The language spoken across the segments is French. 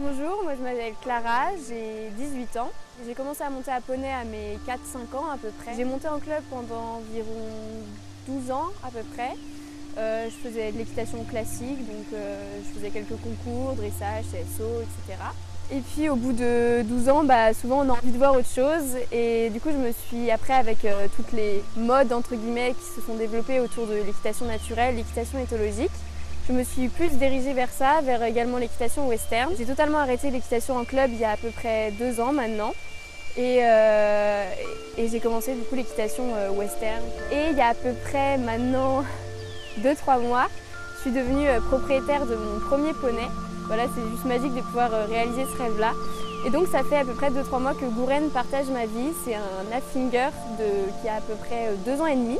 Bonjour, moi je m'appelle Clara, j'ai 18 ans. J'ai commencé à monter à poney à mes 4-5 ans à peu près. J'ai monté en club pendant environ 12 ans à peu près. Je faisais de l'équitation classique, donc je faisais quelques concours, dressage, CSO, etc. Et puis au bout de 12 ans, souvent on a envie de voir autre chose. Et du coup je me suis, après avec toutes les modes entre guillemets qui se sont développées autour de l'équitation naturelle, l'équitation éthologique, je me suis plus dirigée vers ça, vers également l'équitation western. J'ai totalement arrêté l'équitation en club il y a à peu près 2 ans maintenant. Et j'ai commencé du coup l'équitation western. Et il y a à peu près maintenant 2-3 mois, je suis devenue propriétaire de mon premier poney. Voilà, c'est juste magique de pouvoir réaliser ce rêve-là. Et donc ça fait à peu près 2-3 mois que Gouren partage ma vie. C'est un Haflinger qui a à peu près 2 ans et demi,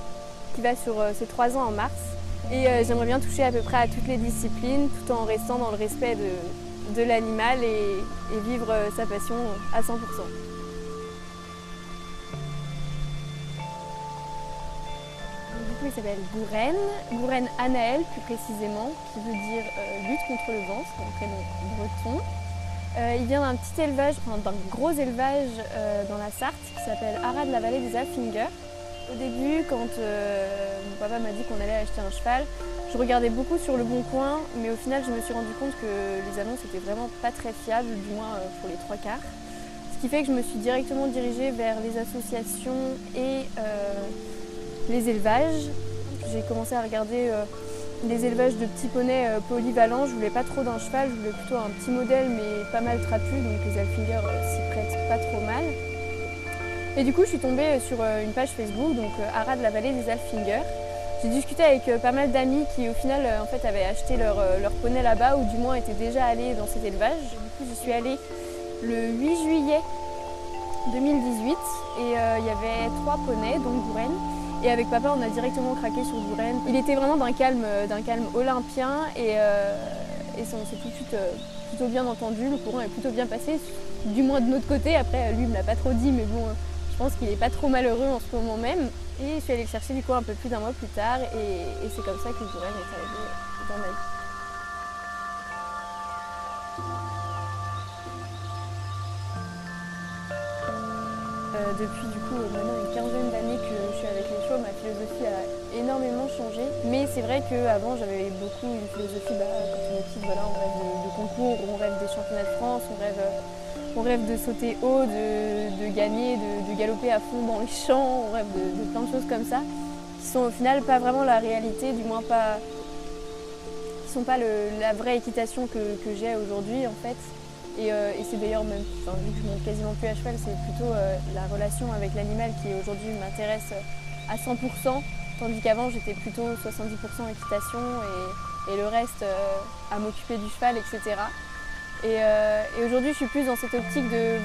qui va sur ses 3 ans en mars. Et j'aimerais bien toucher à peu près à toutes les disciplines, tout en restant dans le respect de l'animal et vivre sa passion à 100%. Du coup, il s'appelle Gouren Anaël plus précisément, qui veut dire lutte contre le vent, c'est un prénom breton. Il vient d'un petit élevage, d'un gros élevage dans la Sarthe qui s'appelle Haras de la vallée des Haflingers. Au début, quand mon papa m'a dit qu'on allait acheter un cheval, je regardais beaucoup sur Le Bon Coin, mais au final je me suis rendu compte que les annonces étaient vraiment pas très fiables, du moins pour les 3/4. Ce qui fait que je me suis directement dirigée vers les associations et les élevages. J'ai commencé à regarder les élevages de petits poneys polyvalents. Je voulais pas trop d'un cheval, je voulais plutôt un petit modèle mais pas mal trapu, donc les Haflingers s'y prêtent pas trop mal. Et du coup, je suis tombée sur une page Facebook, donc Haras de la vallée des Haflingers. J'ai discuté avec pas mal d'amis qui, au final, en fait, avaient acheté leur poney là-bas, ou du moins étaient déjà allés dans cet élevage. Du coup, j'y suis allée le 8 juillet 2018, et il y avait 3 poneys, donc Gouren. Et avec papa, on a directement craqué sur Gouren. Il était vraiment d'un calme olympien, et on s'est tout de suite plutôt bien entendu. Le courant est plutôt bien passé, du moins de notre côté. Après, lui, il me l'a pas trop dit, mais bon. Je pense qu'il n'est pas trop malheureux en ce moment même. Et je suis allée le chercher du coup un peu plus d'1 mois plus tard. Et c'est comme ça que Gouren est arrivé dans ma vie. Depuis du coup maintenant une quinzaine d'années que je suis avec les chevaux, ma philosophie a énormément changé. Mais c'est vrai qu'avant j'avais beaucoup une philosophie, quand on est petite, voilà, on rêve de concours, on rêve des championnats de France, on rêve de sauter haut, de gagner, de galoper à fond dans les champs, on rêve de plein de choses comme ça, qui sont au final pas vraiment la réalité, du moins pas, qui sont pas la vraie équitation que j'ai aujourd'hui en fait. Et c'est d'ailleurs même, vu que je monte quasiment plus à cheval, c'est plutôt la relation avec l'animal qui aujourd'hui m'intéresse à 100%, tandis qu'avant j'étais plutôt 70% équitation et le reste à m'occuper du cheval, etc. Et aujourd'hui, je suis plus dans cette optique de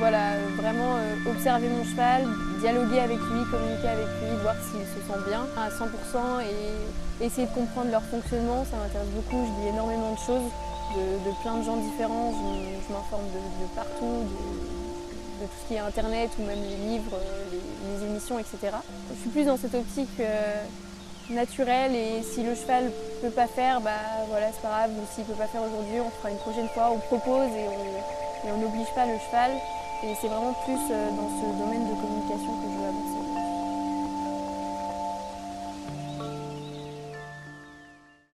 vraiment observer mon cheval, dialoguer avec lui, communiquer avec lui, voir s'il se sent bien à 100% et essayer de comprendre leur fonctionnement. Ça m'intéresse beaucoup, je lis énormément de choses, de plein de gens différents, je m'informe de partout, de tout ce qui est internet ou même les livres, les émissions, etc. Je suis plus dans cette optique naturel, et si le cheval peut pas faire, c'est pas grave, ou s'il peut pas faire aujourd'hui, on fera une prochaine fois, on propose et on n'oblige pas le cheval. Et c'est vraiment plus dans ce domaine de communication